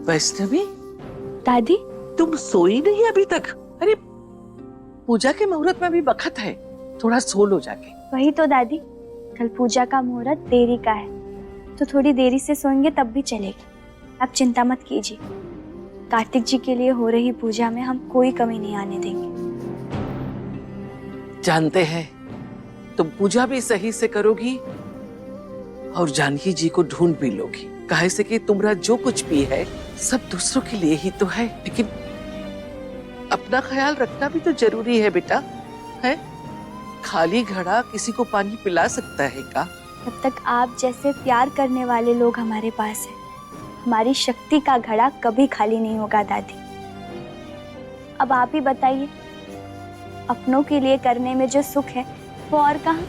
वैष्णवी, दादी, तुम सोई नहीं अभी तक? अरे पूजा के मुहूर्त में भी वक्त है, थोड़ा सो लो जाके। वही तो दादी, कल पूजा का मुहूर्त देरी का है, तो थोड़ी देरी से सोएंगे तब भी चलेगी। आप चिंता मत कीजिए, कार्तिक जी के लिए हो रही पूजा में हम कोई कमी नहीं आने देंगे। जानते हैं तुम पूजा भी सही से करोगी और जानकी जी को ढूंढ भी लोगी। काहे से कि तुम्हारा जो कुछ भी है सब दूसरों के लिए ही तो है, लेकिन अपना ख्याल रखना भी तो जरूरी है बेटा। है खाली घड़ा किसी को पानी पिला सकता है का? जब तक आप जैसे प्यार करने वाले लोग हमारे पास हैं, हमारी शक्ति का घड़ा कभी खाली नहीं होगा दादी। अब आप ही बताइए, अपनों के लिए करने में जो सुख है वो और कहाँ?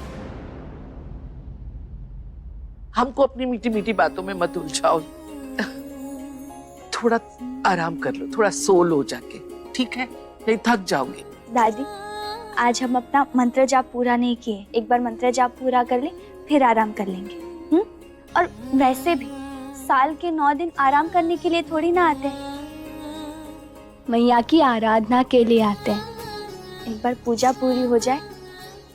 हमको अपनी मीठी मीठी बातों में मत उलझाओ। थोड़ा आराम कर लो, थोड़ा सो लो जाके, ठीक है? नहीं थक जाओगे। दादी, आज हम अपना मंत्र जाप पूरा नहीं किए, एक बार मंत्र जाप पूरा कर ले फिर आराम कर लेंगे। और वैसे भी साल के 9 दिन आराम करने के लिए थोड़ी ना आते हैं, मैया की आराधना के लिए आते हैं। एक बार पूजा पूरी हो जाए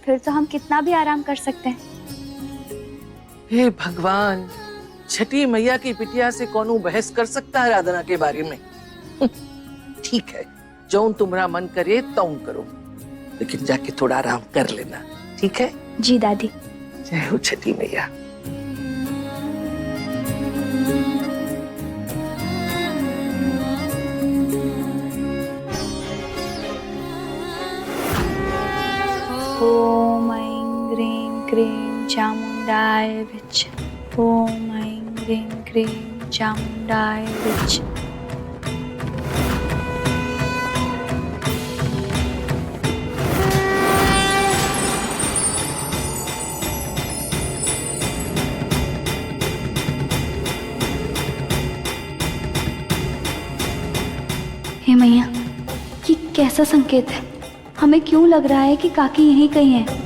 फिर तो हम कितना भी आराम कर सकते हैं। हे भगवान, छठी मैया की बिटिया से कौन बहस कर सकता है आराधना के बारे में? ठीक है, जो तुम्हारा मन करे तो करो, लेकिन जाके थोड़ा आराम कर लेना, ठीक है? जी दादी। जय हो छठी मैया। ओम ऐं ग्रीं क्रीं चामुंडाय विच्छ। ओम ऐं ग्रीं क्रीं चामुंडाय विच्छ। हे मैया, ये कैसा संकेत है? हमें क्यों लग रहा है कि काकी यहीं कहीं है?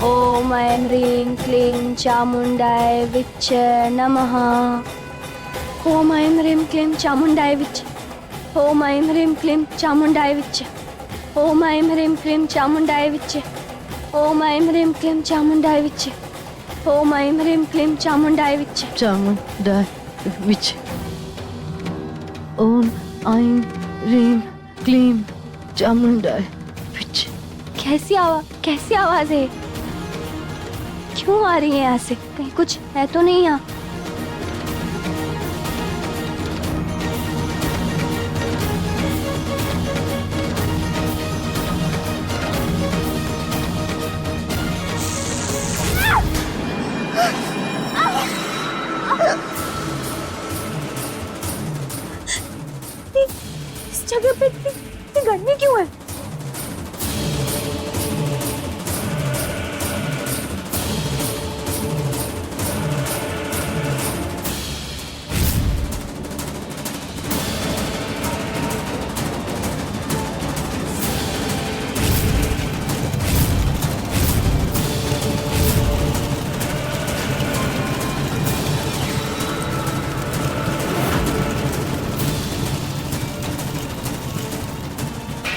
ओम ऐं ह्रीं क्लीं चामुंडाय विच्छ नमः। ओम ऐं ह्रीं क्लीं चामुंडाय विच्छ। ओम ऐं ह्रीं क्लीं चामुंडाय विच्छ। ओम ऐं ह्रीं क्लीं चामुंडाय विच्छ। ओम ऐं ह्रीं क्लीं चामुंडाय विच्छ। ओम ऐं ह्रीं क्लीं चामुंडाय विच्छ। चामुंडाय विच्छ। ओम ऐं ह्रीं क्लीं चामुंडाय विच्छ। कैसी आवाज है? क्यों आ रही है यहाँ से? कहीं कुछ है तो नहीं यहाँ? इस जगह पे इतनी गर्मी क्यों है?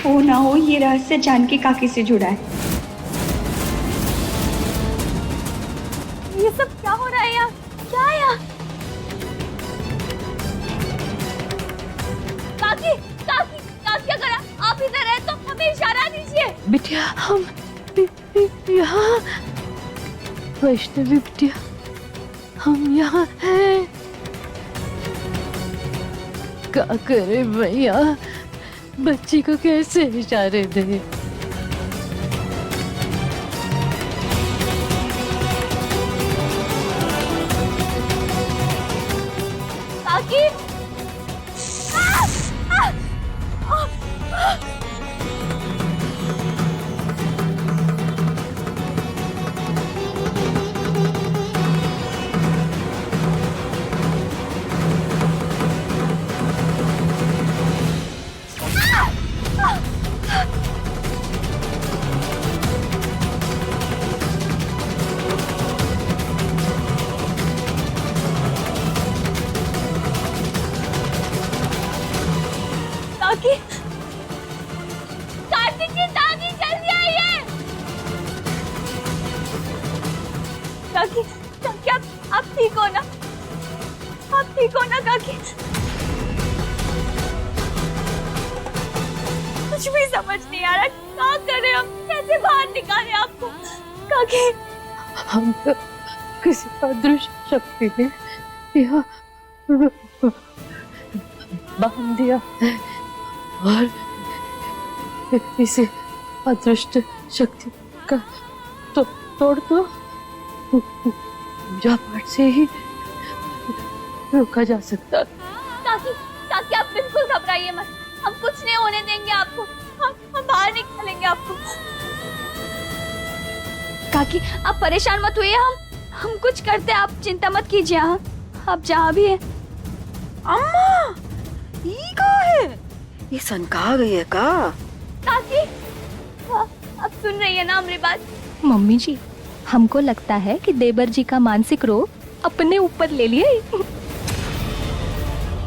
हो ना हो ये रहस्य जानकी काकी से जुड़ा है। ये सब क्या हो रहा है यहाँ? क्या है यहाँ? काकी, काकी, काकी क्या करा? आप इधर है तो हमें इशारा दीजिए। बिटिया, हम यहाँ, वैष्णवी बिटिया, हम यहाँ हैं। क्या करे भैया, बच्ची को कैसे इशारे दे? काकी, काकी, कार्तिक जी, काकी जल्दी आइए। काकी, काकी आप ठीक हो ना? आप ठीक हो ना काकी? कुछ भी समझ नहीं आ रहा, क्या करें हम, कैसे बाहर निकालें आपको? काकी, हम तो किसी अदृश्य शक्ति ने यहाँ बांध दिया है और इसे अदृश्य शक्ति का तो तोड़ दो पूजा पाठ से ही रोका जा सकता। काकी, काकी आप बिल्कुल घबराइए मत, हम कुछ नहीं होने देंगे आपको, हम बाहर निकालेंगे आपको। काकी आप परेशान मत होइए, हम कुछ करते, आप चिंता मत कीजिए। हाँ, आप जहाँ भी हैं। अम्मा, ये का है? ये सनका गई है का? काकी, आप सुन रही है ना हमारी बात? मम्मी जी, हमको लगता है कि देवर जी का मानसिक रोग अपने ऊपर ले लिए।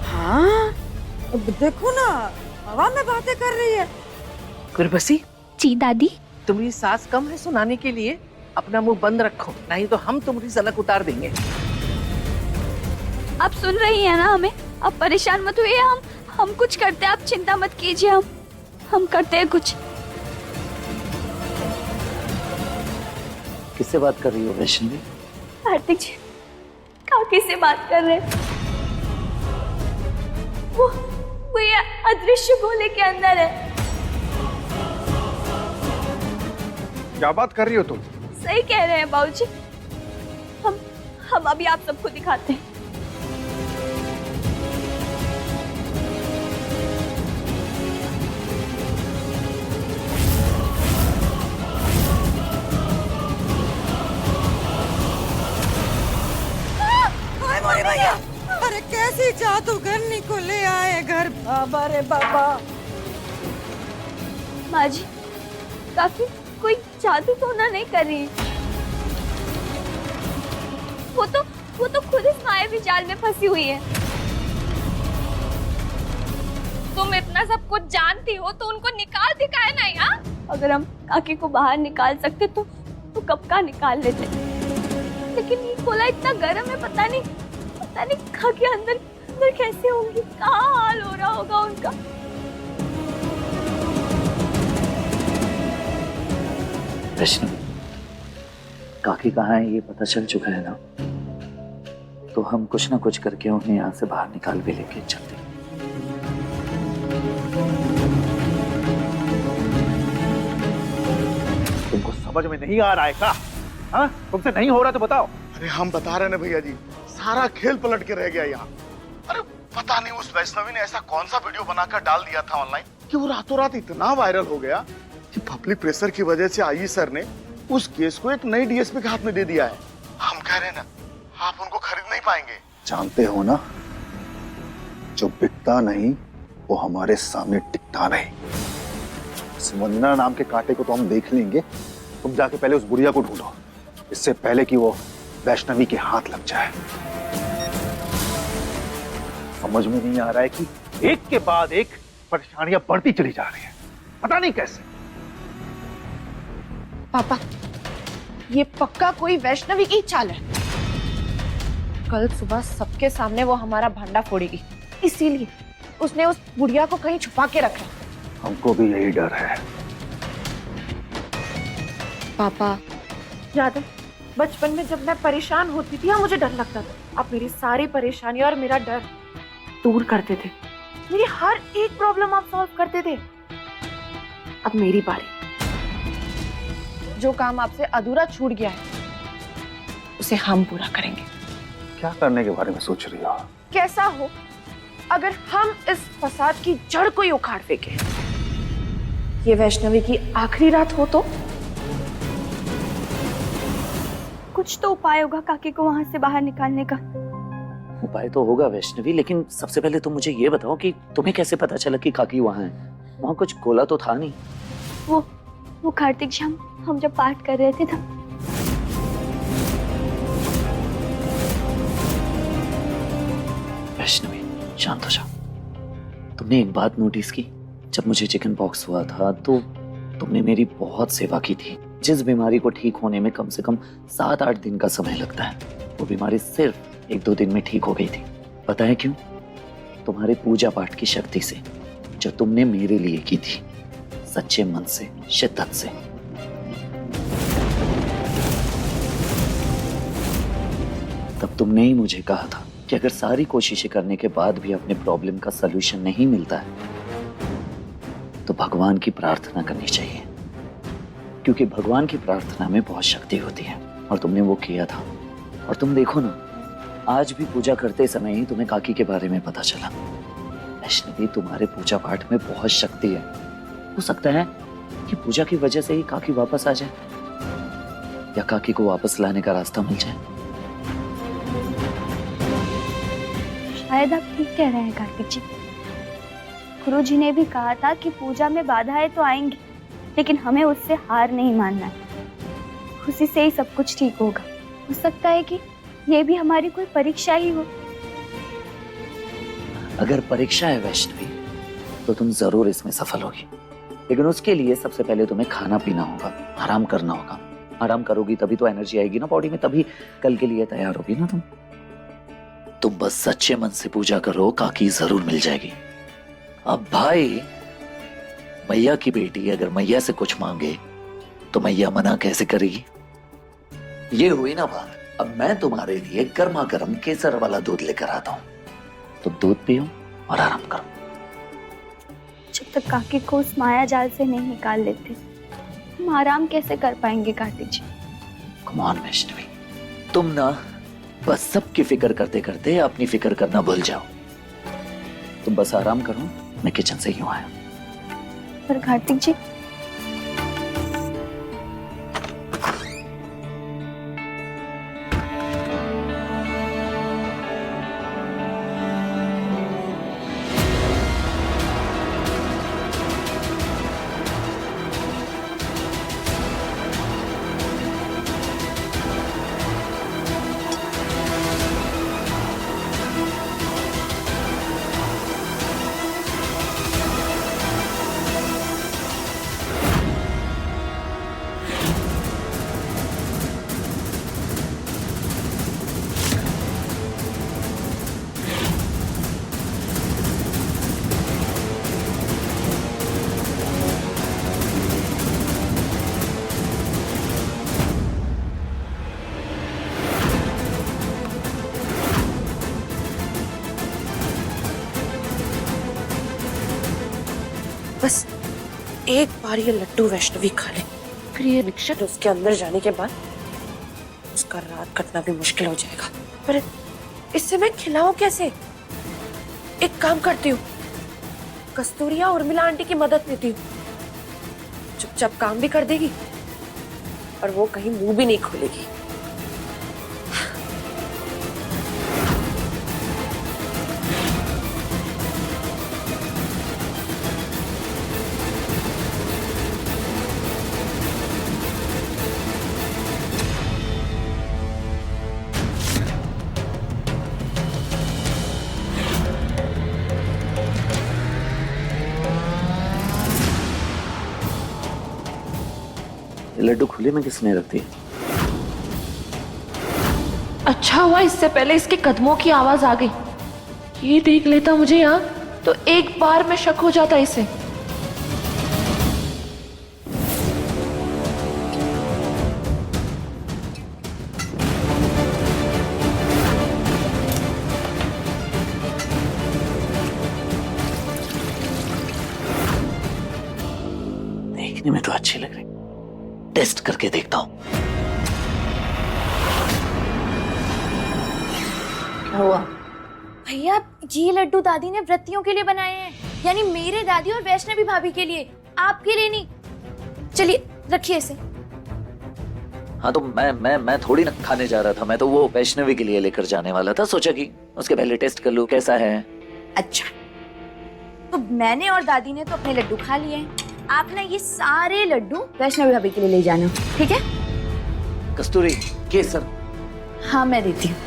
हाँ, अब देखो ना, हवा में बातें कर रही है। गुरबसी, जी दादी। तुम्हारी सास कम है सुनाने के लिए, अपना मुंह बंद रखो, नहीं तो हम तुम्हारी सलक उतार देंगे। आप सुन रही है ना हमें? आप परेशान मत होइए, हम कुछ करते हैं, आप चिंता मत कीजिए, हम करते हैं कुछ। किससे बात कर रही हो वैष्णवी? कार्तिक जी, काकी से बात कर रहे हैं। वो ये अदृश्य गोले के अंदर है। क्या बात कर रही हो तुम? सही कह रहे हैं बाबूजी, हम अभी आप सबको दिखाते हैं। अरे भैया, अरे कैसी जादूगरनी को ले आए घर, बाबा रे बाबा। माँ जी, काकी कोई जादू तो ना नहीं कर रही, वो तो खुद इस मायावी जाल में फंसी हुई है। तुम इतना सब कुछ जानती हो तो उनको निकाल दिखाए ना यहाँ। अगर हम काकी को बाहर निकाल सकते तो कब का निकाल लेते, लेकिन ये गोला इतना गर्म है, पता नहीं काकी अंदर कैसे होंगी, कहाँ हाल हो रहा होगा उनका। वैष्णवी, काकी कहाँ है ये पता चल चुका है ना, तो हम कुछ ना कुछ करके उन्हें यहाँ से बाहर निकाल भी लेके चलते। तुमको समझ में नहीं आ रहा है क्या? हाँ, तुमसे नहीं हो रहा तो बताओ। अरे हम बता रहे ना भैया जी, सारा खेल पलट के रह गया यहाँ। अरे पता नहीं उस वैष्णवी ने ऐसा कौन सा वीडियो बनाकर डाल दिया था ऑनलाइन कि वो रातों रात इतना वायरल हो गया कि पब्लिक प्रेशर की वजह से आईजी सर ने उस केस को एक नई डीएसपी के हाथ में दे दिया है। हम कह रहे हैं ना, आप उनको खरीद नहीं पाएंगे। जानते हो ना, जो बिकता नहीं वो हमारे सामने टिकता नहीं। सुमंजना नाम के कांटे को तो हम देख लेंगे, तुम जाके पहले उस बुढ़िया को ढूंढो, इससे पहले कि वो वैष्णवी के हाथ लग जाए। समझ में नहीं आ रहा है कि एक के बाद एक परेशानियां बढ़ती चली जा रही हैं, पता नहीं कैसे। पापा, ये पक्का कोई वैष्णवी की चाल है। कल सुबह सबके सामने वो हमारा भांडा फोड़ेगी, इसीलिए उसने उस बुढ़िया को कहीं छुपा के रखा। हमको भी यही डर है। पापा, याद है बचपन में जब मैं परेशान होती थी, मुझे डर लगता था। आप मेरी सारी परेशानी और मेरा डर दूर करते थे, मेरी हर एक प्रॉब्लम आप सॉल्व करते थे। अब मेरी बारी। जो काम आपसे अधूरा छूट गया है उसे हम पूरा करेंगे। क्या करने के बारे में सोच रही हो? कैसा हो अगर हम इस फसाद की जड़ को ही उखाड़ फेंके? ये वैष्णवी की आखिरी रात हो तो कुछ तो उपाय होगा काकी को वहां से बाहर निकालने का। उपाय तो होगा वैष्णवी, लेकिन सबसे पहले तुम मुझे ये बताओ कि तुम्हें कैसे पता चला कि काकी वहां है? वहां कुछ गोला तो था नहीं। वो कार्तिक जी, हम जब पाठ कर रहे थे तब। वैष्णवी शांत हो जाओ, तुमने एक बात नोटिस की? जब मुझे चिकन पॉक्स हुआ था तो तुमने मेरी बहुत सेवा की थी। जिस बीमारी को ठीक होने में कम से कम 7-8 दिन का समय लगता है, वो बीमारी सिर्फ 1-2 दिन में ठीक हो गई थी। पता है क्यों? तुम्हारे पूजा पाठ की शक्ति से, जो तुमने मेरे लिए की थी, सच्चे मन से, शिद्दत से। तब तुमने ही मुझे कहा था कि अगर सारी कोशिशें करने के बाद भी अपने प्रॉब्लम का सलूशन नहीं मिलता है तो भगवान की प्रार्थना करनी चाहिए, क्योंकि भगवान की प्रार्थना में बहुत शक्ति होती है। और तुमने वो किया था। और तुम देखो ना, आज भी पूजा करते समय ही तुम्हें काकी के बारे में पता चला। वैष्णवी, तुम्हारे पूजा पाठ में बहुत शक्ति है। हो सकता है कि पूजा की वजह से ही काकी वापस आ जाए, या काकी को वापस लाने का रास्ता मिल जाए। शायद आप ठीक कह रहे हैं कार्तिक जी। गुरु जी ने भी कहा था कि पूजा में बाधाएं तो आएंगी, लेकिन हमें उससे हार नहीं मानना है। उसी से ही सब कुछ ठीक होगा। हो सकता है कि ये भी हमारी कोई परीक्षा ही हो। अगर परीक्षा है वैष्णवी, तो तुम जरूर इसमें सफल होगी, लेकिन उसके लिए सबसे पहले तुम्हें खाना पीना होगा, आराम करना होगा। आराम करोगी तभी तो एनर्जी आएगी ना बॉडी में, तभी कल के लिए तैयार होगी ना तुम बस सच्चे मन से पूजा करो, काकी जरूर मिल जाएगी। अब भाई, मैया की बेटी अगर मैया से कुछ मांगे तो मैया मना कैसे करेगी? ये हुई ना बात। अब मैं तुम्हारे लिए गर्मा गर्म केसर वाला दूध लेकर आता हूँ, तुम दूध पियो और आराम करो। जब तक काकी को उस माया जाल से नहीं निकाल लेते, हम आराम कैसे कर पाएंगे कार्तिक जी? कम ऑन वैष्णवी, तुम ना बस सबकी फिक्र करते करते अपनी फिक्र करना भूल जाओ। तुम बस आराम करो, मैं किचन से यूं आया। पर कार्तिक जी, बस एक बार ये लड्डू वैष्णवी खा ले, फिर ये रिक्शा उसके अंदर जाने के बाद उसका रात कटना भी मुश्किल हो जाएगा। पर इससे मैं खिलाऊं कैसे? एक काम करती हूँ, कस्तूरिया और उर्मिला आंटी की मदद लेती हूँ। चुपचाप काम भी कर देगी और वो कहीं मुंह भी नहीं खोलेगी। लड्डू खुले में किसने रख दिए? अच्छा हुआ इससे पहले इसके कदमों की आवाज आ गई। ये देख लेता मुझे यहाँ, तो एक बार में शक हो जाता इसे। देखने में तो अच्छी लग रही, टेस्ट करके देखता हूं। क्या हुआ? भैया ये लड्डू दादी ने व्रतियों के लिए बनाए हैं, यानी मेरे दादी और वैष्णवी भाभी के लिए, आपके लिए नहीं। चलिए रखिए इसे। हाँ, तो मैं थोड़ी ना खाने जा रहा था, मैं तो वो वैष्णवी के लिए लेकर जाने वाला था। सोचा कि उसके पहले टेस्ट कर लूं कैसा है। अच्छा, तो मैंने और दादी ने तो अपने लड्डू खा लिए हैं, आप ना ये सारे लड्डू वैष्णवी भाभी के लिए ले जाना, ठीक है? कस्तूरी, केसर। हाँ मैं देती हूँ।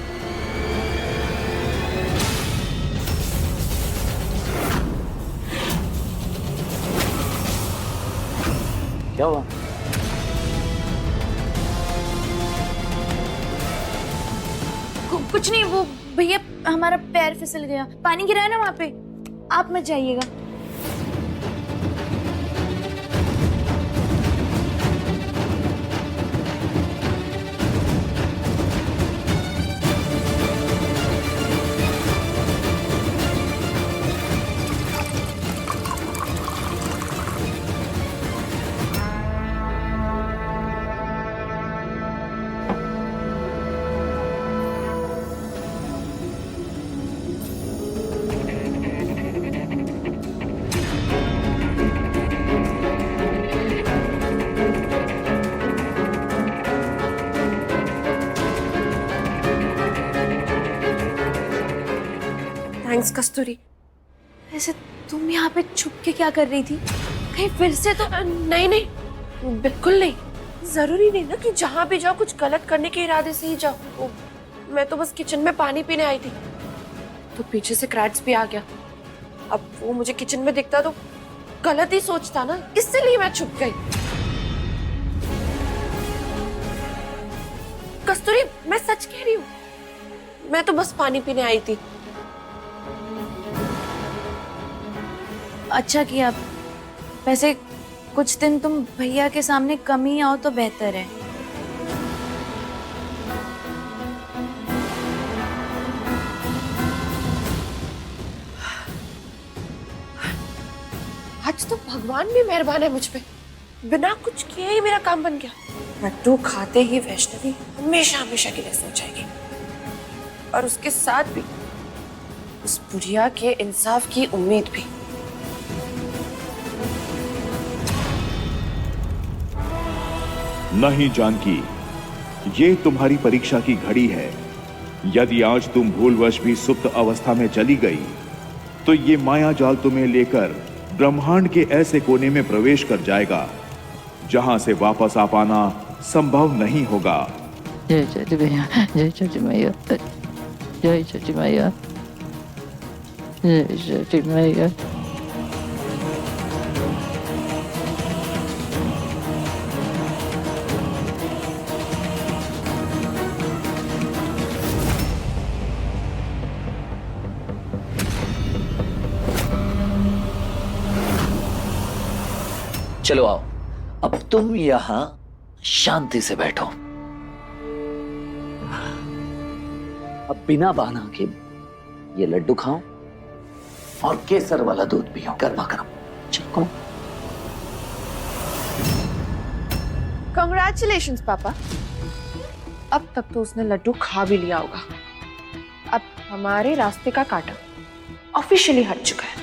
क्या हुआ? कुछ नहीं, वो भैया हमारा पैर फिसल गया, पानी गिरा है ना वहाँ पे, आप मत जाइएगा। थैंक्स कस्तूरी। वैसे तुम यहाँ पे छुप के क्या कर रही थी? कहीं फिर से तो नहीं नहीं, बिल्कुल नहीं। जरूरी नहीं ना कि जहाँ भी जाओ कुछ गलत करने के इरादे से ही जाओ। मैं तो बस किचन में पानी पीने आई थी तो पीछे से क्रैट्स भी आ गया। अब वो मुझे किचन में दिखता तो गलत ही सोचता ना, इसलिए मैं छुप गई। कस्तूरी, मैं सच कह रही हूँ, मैं तो बस पानी पीने आई थी। अच्छा किया। वैसे कुछ दिन तुम भैया के सामने कम ही आओ तो बेहतर है। आज तो भगवान भी मेहरबान है मुझ पे, बिना कुछ किए ही मेरा काम बन गया। लड्डू खाते ही वैष्णवी हमेशा हमेशा के लिए सो जाएगी, और उसके साथ भी उस बुढ़िया के इंसाफ की उम्मीद भी। नहीं जानकी, ये तुम्हारी परीक्षा की घड़ी है। यदि आज तुम भूलवश भी सुप्त अवस्था में चली गई तो ये माया जाल तुम्हें लेकर ब्रह्मांड के ऐसे कोने में प्रवेश कर जाएगा जहां से वापस आ पाना संभव नहीं होगा। जय छठी मैया, जय छठी मैया, जय छठी मैया, जय छठी मैया। चलो आओ, अब तुम यहां शांति से बैठो। अब बिना बहाना के ये लड्डू खाओ और केसर वाला दूध पियो गर्मा गर्म। चलो। कांग्रेचुलेशंस पापा, अब तक तो उसने लड्डू खा भी लिया होगा। अब हमारे रास्ते का कांटा ऑफिशियली हट चुका है।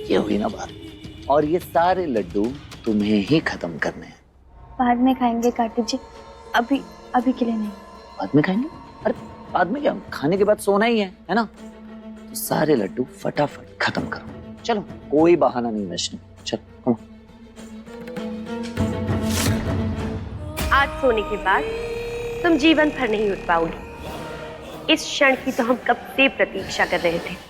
ये हुई ना बात, और ये सारे लड्डू तुम्हें ही खत्म करने हैं। बाद में खाएंगे कार्तिक जी, अभी अभी के लिए नहीं। बाद में खाएंगे? अरे बाद में क्या, खाने के बाद सोना ही है ना? तो सारे लड्डू फटाफट खत्म करो। चलो, कोई बहाना नहीं वैष्णव, चलो। आज सोने के बाद तुम जीवन भर नहीं उठ पाओगी। इस क्षण की तो हम कब से प्रतीक्षा कर रहे थे।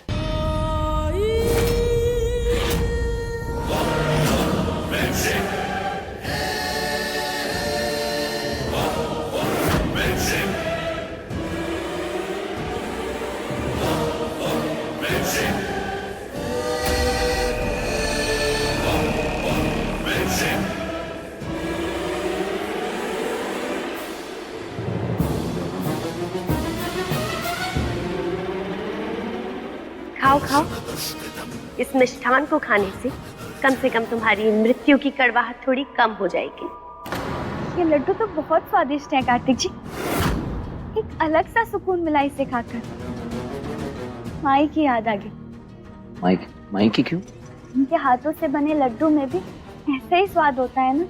खाओ खाओ, इस मिष्ठान को खाने से कम तुम्हारी मृत्यु की कड़वाहट थोड़ी कम हो जाएगी। ये लड्डू तो बहुत स्वादिष्ट है कार्तिक जी, एक अलग सा सुकून मिला इसे खाकर। माई की याद आ गई। माई की क्यों? उनके हाथों से बने लड्डू में भी ऐसा ही स्वाद होता है ना,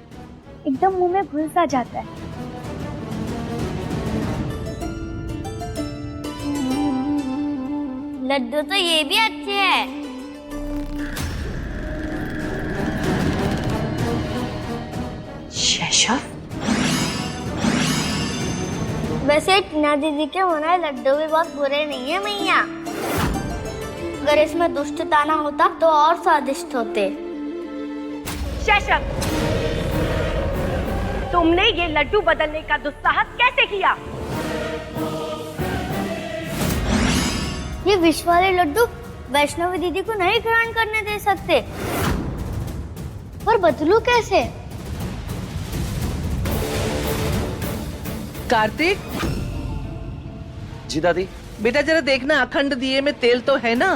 एकदम मुंह में घुल सा जाता है। लड्डू तो ये भी अच्छे हैं। केशव, वैसे टीना दीदी के बनाए लड्डू भी बहुत बुरे नहीं है मैया। अगर इसमें दुष्टता ना होता तो और स्वादिष्ट होते। केशव, तुमने ये लड्डू बदलने का दुस्साहस कैसे किया? ये विष वाले लड्डू वैष्णवी दीदी को नहीं ग्रहण करने दे सकते, पर बदलू कैसे? कार्तिक, जी दादी। बेटा जरा देखना अखंड दिए में तेल तो है ना,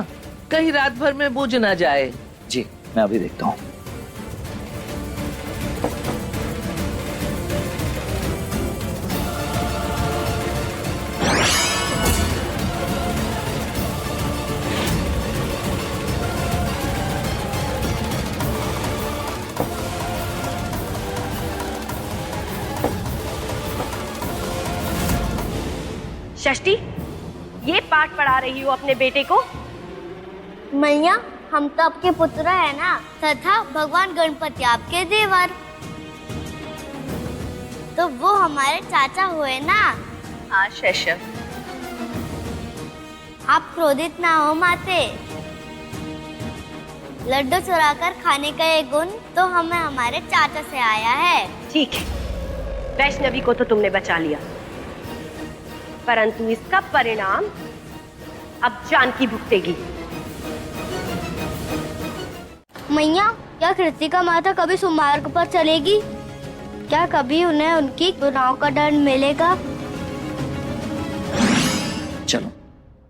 कहीं रात भर में बुझ ना जाए। जी मैं अभी देखता हूँ। षष्ठी, ये पाठ पढ़ा रही हो अपने बेटे को? मैया, हम तो आपके पुत्र है ना, तथा भगवान गणपति आपके देवर, तो वो हमारे चाचा हुए ना। हाँ केशव, आप क्रोधित ना हो माते। लड्डू चुराकर खाने का ये गुण तो हमें हमारे चाचा से आया है। ठीक है, वैष्णवी को तो तुमने बचा लिया, परंतु इसका परिणाम अब जानकी भुगतेगी। मैया, क्या कृतिका माता कभी सुमार्ग पर चलेगी? क्या कभी उन्हें उनकी गुनाहों का दंड मिलेगा? चलो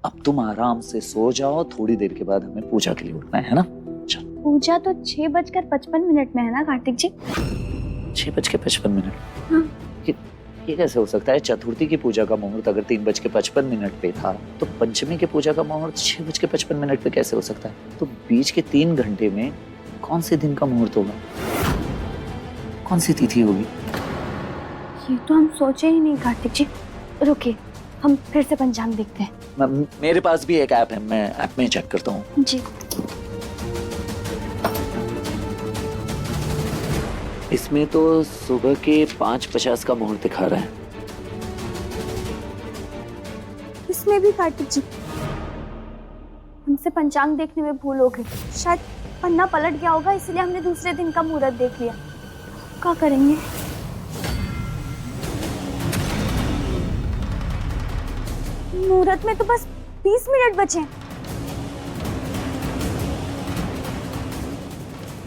अब तुम आराम से सो जाओ, थोड़ी देर के बाद हमें पूजा के लिए उठना है ना। चलो। पूजा तो 6:55 में है ना कार्तिक जी? 6:55। हाँ। ये कैसे हो सकता है? चतुर्थी की पूजा का मुहूर्त अगर 3:55 पे था, तो पंचमी की पूजा का मुहूर्त 6:55 पे कैसे हो सकता है? तो बीच के 3 घंटे में कौन से दिन का मुहूर्त होगा? कौन सी तिथि होगी? ये तो हम सोचे ही नहीं कार्तिक जी। रुकिए, हम फिर से पंचांग देखते हैं। मेरे पास भी एक ऐप है, मैं ऐप में चेक करता हूँ। जी। इसमें तो सुबह के 5:50 का मुहूर्त दिखा रहा है। इसमें भी कार्तिक जी, हमसे पंचांग देखने में भूल हो गई। शायद पन्ना पलट गया होगा, इसलिए हमने दूसरे दिन का मुहूर्त देख लिया। क्या करेंगे? मुहूर्त में तो बस 20 मिनट बचे हैं।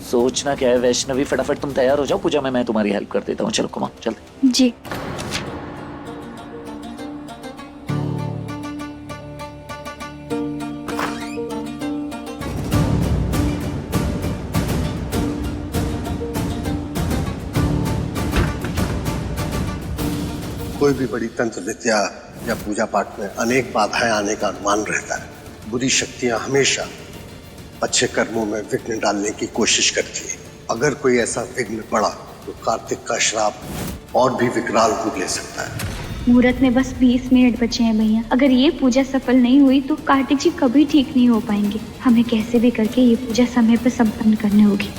सोचना क्या है वैष्णवी, फटाफट तुम तैयार हो जाओ, पूजा में मैं तुम्हारी हेल्प कर देता हूँ। चलो कमा, चलते। जी। कोई भी बड़ी तंत्र विद्या या पूजा पाठ में अनेक बाधाएं आने का अनुमान रहता है। बुरी शक्तियां हमेशा अच्छे कर्मों में विघ्न डालने की कोशिश करती है। अगर कोई ऐसा विघ्न पड़ा तो कार्तिक का श्राप और भी विकराल रूप ले सकता है। मुहूर्त में बस 20 मिनट बचे हैं भैया। अगर ये पूजा सफल नहीं हुई तो कार्तिक जी कभी ठीक नहीं हो पाएंगे। हमें कैसे भी करके ये पूजा समय पर संपन्न करनी होगी।